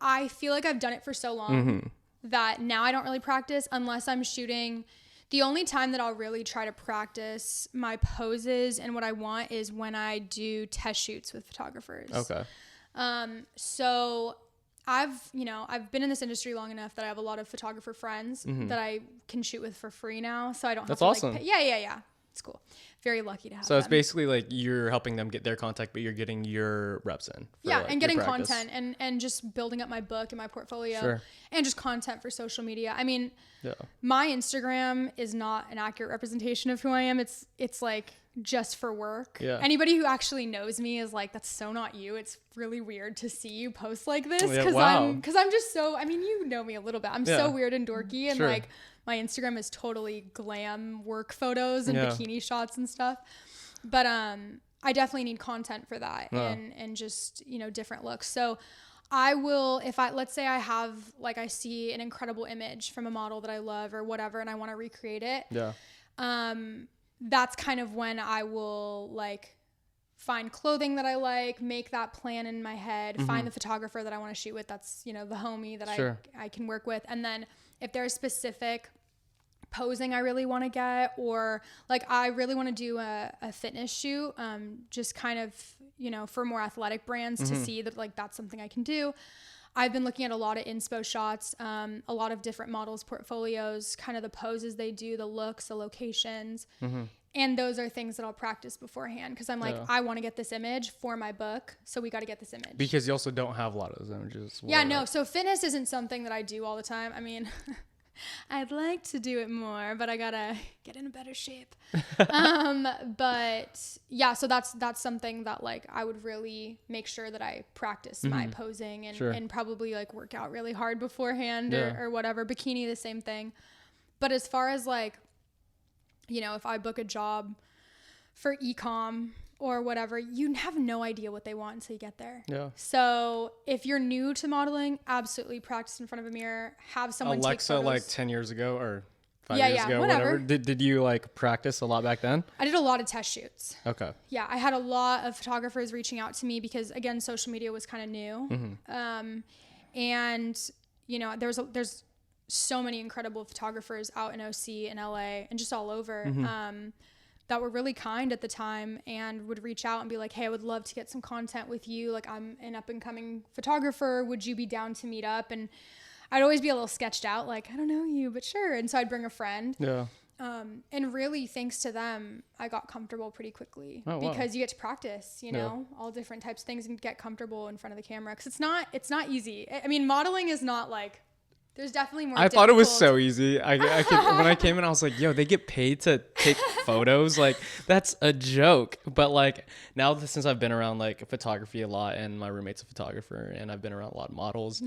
I feel like I've done it for so long that now I don't really practice unless I'm shooting. The only time that I'll really try to practice my poses and what I want is when I do test shoots with photographers. Okay. So I've been in this industry long enough that I have a lot of photographer friends that I can shoot with for free now. So I don't have That's to awesome. like pay. Yeah. It's cool. Very lucky to have So it's them. basically like you're helping them get their contact, but you're getting your reps in. Yeah, like and getting content and just building up my book and my portfolio and just content for social media. I mean, my Instagram is not an accurate representation of who I am. It's like just for work. Yeah. Anybody who actually knows me is like, that's so not you. It's really weird to see you post like this because I'm just so, I mean, you know me a little bit. I'm so weird and dorky and like my Instagram is totally glam work photos and bikini shots and stuff. But I definitely need content for that and just, different looks. So I will, let's say I have, like I see an incredible image from a model that I love or whatever, and I want to recreate it. Yeah. That's kind of when I will like find clothing that I like, make that plan in my head, find the photographer that I want to shoot with. That's, the homie that I can work with. And then if there's specific posing I really want to get, or like I really want to do a fitness shoot, just kind of, for more athletic brands to see that like that's something I can do. I've been looking at a lot of inspo shots, a lot of different models' portfolios, kind of the poses they do, the looks, the locations. And those are things that I'll practice beforehand because I'm like, I want to get this image for my book. So we got to get this image. Because you also don't have a lot of those images. Yeah, no. So fitness isn't something that I do all the time. I mean, I'd like to do it more, but I got to get in a better shape. But yeah, so that's something that like I would really make sure that I practice my posing and probably like work out really hard beforehand or whatever. Bikini, the same thing. But as far as like, if I book a job for e-com or whatever, you have no idea what they want until you get there. Yeah. So if you're new to modeling, absolutely practice in front of a mirror. Have someone take photos. like 10 years ago or 5 years ago, whatever. Did you like practice a lot back then? I did a lot of test shoots. Okay. Yeah, I had a lot of photographers reaching out to me because again, social media was kind of new. And there's so many incredible photographers out in OC and LA and just all over that were really kind at the time and would reach out and be like, hey, I would love to get some content with you. Like I'm an up and coming photographer. Would you be down to meet up? And I'd always be a little sketched out. Like, I don't know you, but sure. And so I'd bring a friend. Yeah. And really thanks to them, I got comfortable pretty quickly because you get to practice, all different types of things and get comfortable in front of the camera. Cause it's not easy. I mean, modeling is not like, there's definitely more. I thought it was so easy. When I came in, I was like, yo, they get paid to take photos. Like, that's a joke. But like now since I've been around like photography a lot and my roommate's a photographer and I've been around a lot of models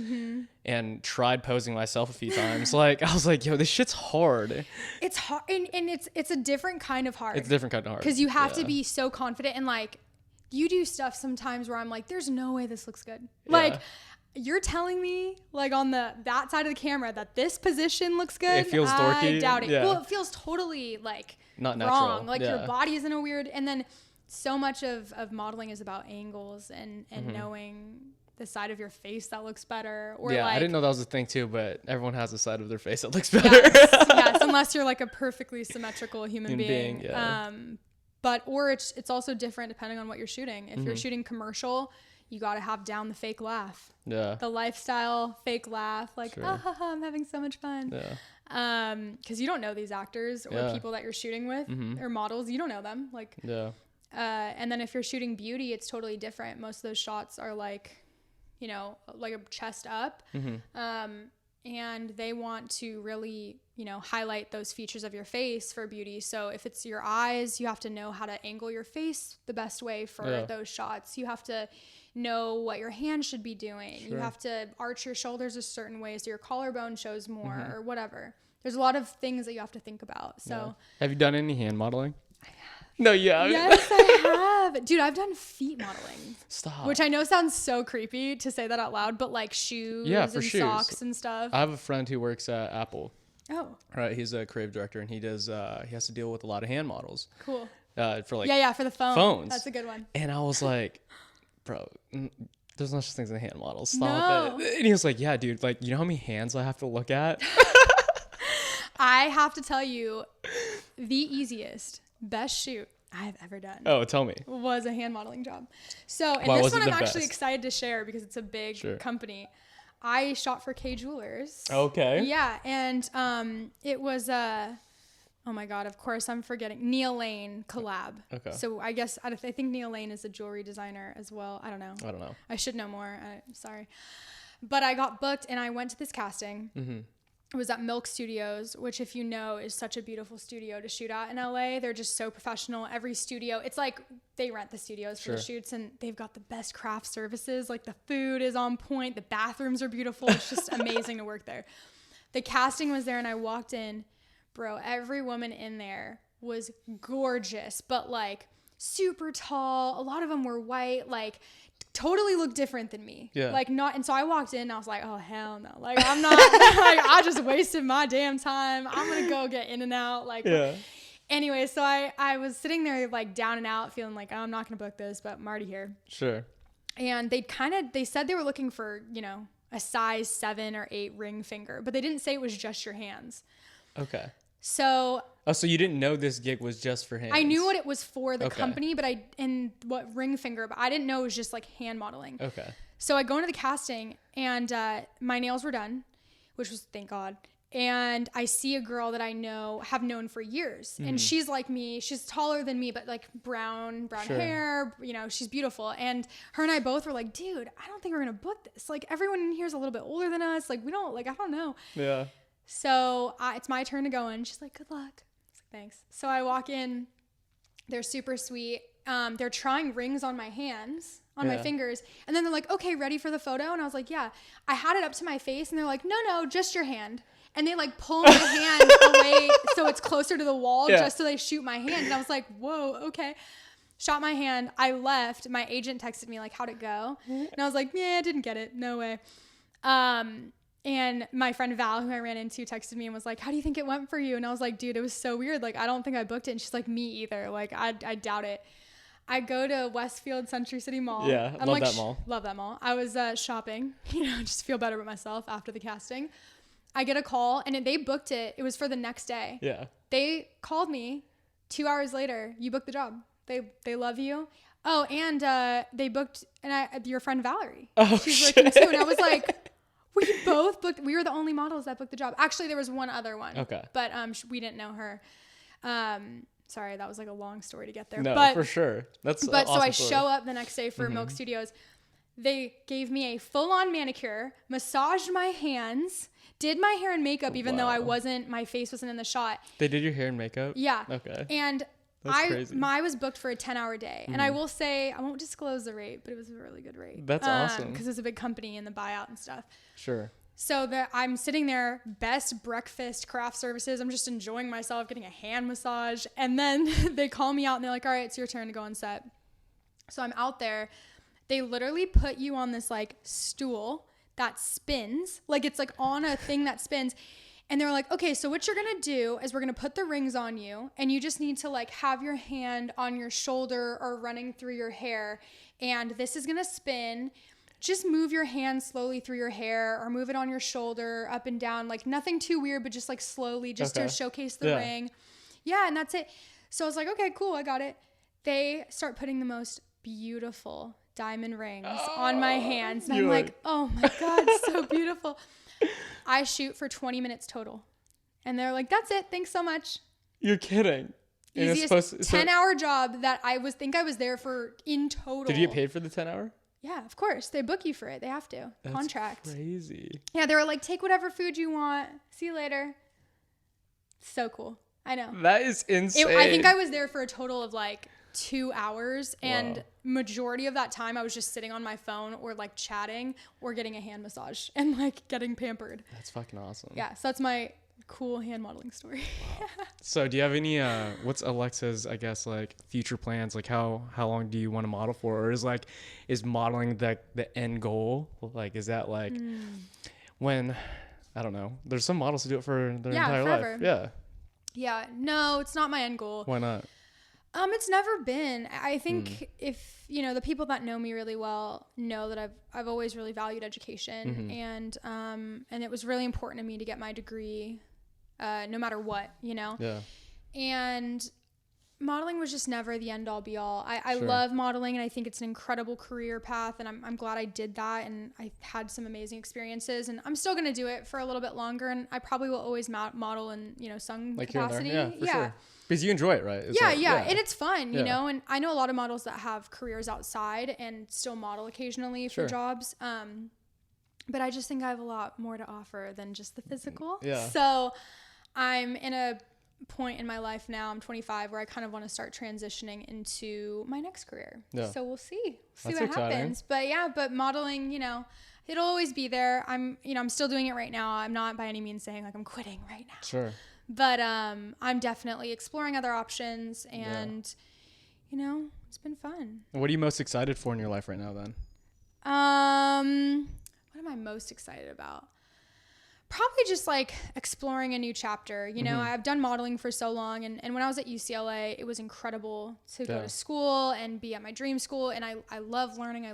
and tried posing myself a few times, like I was like, yo, this shit's hard. It's hard. And it's a different kind of hard. It's a different kind of hard. Because you have to be so confident and like you do stuff sometimes where I'm like, there's no way this looks good. Yeah. Like, you're telling me like on that side of the camera that this position looks good? It feels dorky. I doubt it. Yeah. Well, it feels totally like not wrong. Natural. Like your body is in a weird, and then so much of modeling is about angles and knowing the side of your face that looks better. Or yeah, like, I didn't know that was a thing too, but everyone has a side of their face that looks better. Yes, unless you're like a perfectly symmetrical human being. Yeah. Or it's also different depending on what you're shooting. If you're shooting commercial, you got to have down the fake laugh. Yeah. The lifestyle fake laugh. Like, I'm having so much fun. Yeah. Because you don't know these actors or people that you're shooting with or models. You don't know them. Like, and then if you're shooting beauty, it's totally different. Most of those shots are like, like a chest up. and they want to really, you know, highlight those features of your face for beauty. So if it's your eyes, you have to know how to angle your face the best way for those shots. You have to know what your hand should be doing. You have to arch your shoulders a certain way so your collarbone shows more or whatever. There's a lot of things that you have to think about. So have you done any hand modeling? No, yeah. Yes, I have. Dude, I've done feet modeling. Stop. Which I know sounds so creepy to say that out loud, but like shoes and socks and stuff. I have a friend who works at Apple. Oh. Right. He's a creative director, and he has to deal with a lot of hand models. Cool. For like for the phones. That's a good one. And I was like, bro, there's no such things as a hand model. Stop it. And he was like, yeah, dude, like, you know how many hands I have to look at? I have to tell you, the easiest, best shoot I've ever done. Oh, tell me. Was a hand modeling job. So, and this one I'm actually excited to share because it's a big company. I shot for K Jewelers. Okay. Yeah, and it was oh my God, of course I'm forgetting. Neil Lane collab. Okay. So I guess I think Neil Lane is a jewelry designer as well. I don't know. I should know more. Sorry. But I got booked and I went to this casting. Mm-hmm. It was at Milk Studios, which, if you know, is such a beautiful studio to shoot at in LA. They're just so professional. Every studio, it's like they rent the studios for the shoots, and they've got the best craft services. Like, the food is on point. The bathrooms are beautiful. It's just amazing to work there. The casting was there, and I walked in. Bro, every woman in there was gorgeous, but like super tall. A lot of them were white, like totally looked different than me. Yeah. Like not, and so I walked in and I was like, oh hell no. Like I'm not, like I just wasted my damn time. I'm going to go get in and out. Like, anyway, so I was sitting there like down and out feeling like, oh, I'm not going to book this, but I'm already here. Sure. And they said they were looking for, you know, a size 7 or 8 ring finger, but they didn't say it was just your hands. Okay. So. Oh, so you didn't know this gig was just for hands? I knew what it was for the company, but what ring finger, but I didn't know it was just like hand modeling. Okay. So I go into the casting and my nails were done, which was, thank God. And I see a girl that I have known for years. Mm-hmm. And she's like me. She's taller than me, but like brown hair, you know, she's beautiful. And her and I both were like, dude, I don't think we're going to book this. Like everyone in here is a little bit older than us. Like I don't know. Yeah. So it's my turn to go in. She's like, good luck. I was like, thanks. So I walk in. They're super sweet. They're trying rings on my hands, on my fingers. And then they're like, okay, ready for the photo? And I was like, yeah. I had it up to my face and they're like, no, just your hand. And they like pull my hand away so it's closer to the wall just so they shoot my hand. And I was like, whoa, okay. Shot my hand. I left. My agent texted me like, how'd it go? And I was like, yeah, I didn't get it. No way. And my friend Val, who I ran into, texted me and was like, how do you think it went for you? And I was like, dude, it was so weird. Like, I don't think I booked it. And she's like, me either. Like, I doubt it. I go to Westfield Century City Mall. Yeah, I love that mall. Love that mall. I was shopping, just feel better about myself after the casting. I get a call and they booked it. It was for the next day. Yeah. They called me 2 hours later. You booked the job. They love you. Oh, and they booked your friend Valerie. Oh, she's working too. And I was like, we both booked. We were the only models that booked the job. Actually, there was one other one. Okay. But we didn't know her. Sorry, that was like a long story to get there. No, but, for sure. That's but awesome. So I show up the next day for Milk Studios. They gave me a full-on manicure, massaged my hands, did my hair and makeup, even though my face wasn't in the shot. They did your hair and makeup? Yeah. Okay. And I was booked for a 10-hour day. And I will say, I won't disclose the rate, but it was a really good rate. That's awesome. Because it's a big company and the buyout and stuff. Sure. So I'm sitting there, best breakfast, craft services. I'm just enjoying myself, getting a hand massage. And then they call me out and they're like, all right, it's your turn to go on set. So I'm out there. They literally put you on this like stool that spins. Like it's like on a thing that spins. And they're like, okay, so what you're going to do is we're going to put the rings on you. And you just need to like have your hand on your shoulder or running through your hair. And this is going to spin. Just move your hand slowly through your hair or move it on your shoulder, up and down. Like nothing too weird, but just like slowly just to showcase the ring. Yeah, and that's it. So I was like, okay, cool, I got it. They start putting the most beautiful diamond rings on my hands. And I'm like, oh my God, so beautiful. I shoot for 20 minutes total. And they're like, that's it. Thanks so much. You're kidding. Easiest 10-hour job that I was there for in total. Did you get paid for the 10 hour? Yeah, of course. They book you for it. They have to. That's contract. Crazy. Yeah, they were like, take whatever food you want. See you later. So cool. I know. That is insane. I think I was there for a total of like 2 hours, and majority of that time I was just sitting on my phone or like chatting or getting a hand massage and like getting pampered. That's fucking awesome. Yeah, so that's my cool hand modeling story. Wow. So do you have any what's Alexa's, I guess, like future plans? Like how long do you want to model for? Or is modeling the end goal? Like is that like when, I don't know, there's some models who do it for their entire forever. Life. Yeah, no, it's not my end goal. Why not? It's never been. I think if, the people that know me really well know that I've always really valued education, and it was really important to me to get my degree, no matter what, Yeah. And modeling was just never the end all be all. I Sure. love modeling, and I think it's an incredible career path, and I'm glad I did that, and I had some amazing experiences, and I'm still going to do it for a little bit longer, and I probably will always model in, some Like capacity. Here and there. Yeah, for sure. Because you enjoy it, right? Yeah. And it's fun, and I know a lot of models that have careers outside and still model occasionally for jobs. But I just think I have a lot more to offer than just the physical. Yeah. So I'm in a point in my life now, I'm 25, where I kind of want to start transitioning into my next career. Yeah. So we'll see what happens. But modeling, it'll always be there. I'm still doing it right now. I'm not by any means saying like I'm quitting right now. Sure. But I'm definitely exploring other options, and it's been fun. What are you most excited for in your life right now then? What am I most excited about? Probably just like exploring a new chapter. I've done modeling for so long, and when I was at UCLA, it was incredible to go to school and be at my dream school, and I love learning. I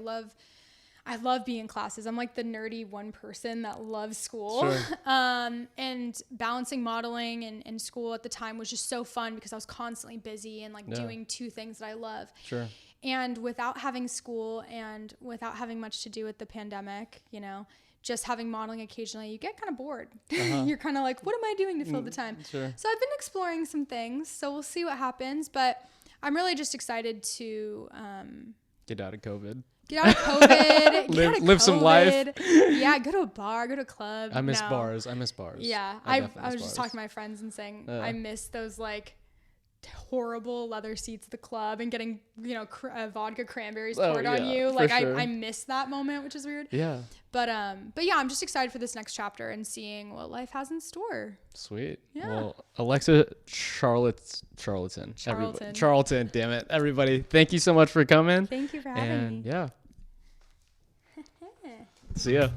love being in classes. I'm like the nerdy one person that loves school. Sure. And balancing modeling and school at the time was just so fun because I was constantly busy and like doing two things that I love. Sure. And without having school and without having much to do with the pandemic, just having modeling occasionally, you get kind of bored. You're kind of like, what am I doing to fill the time? Sure. So I've been exploring some things. So we'll see what happens. But I'm really just excited to get out of COVID. Get out of COVID. Live some life. Yeah, go to a bar, go to a club. I miss bars. Yeah, I was just talking to my friends and saying I miss those like horrible leather seats at the club and getting vodka cranberries poured on you. Like sure. I miss that moment, which is weird. Yeah. But yeah, I'm just excited for this next chapter and seeing what life has in store. Sweet. Yeah. Well, Alexa, Charleton. Charleton, damn it. Everybody, thank you so much for coming. Thank you for having me. Yeah. See ya.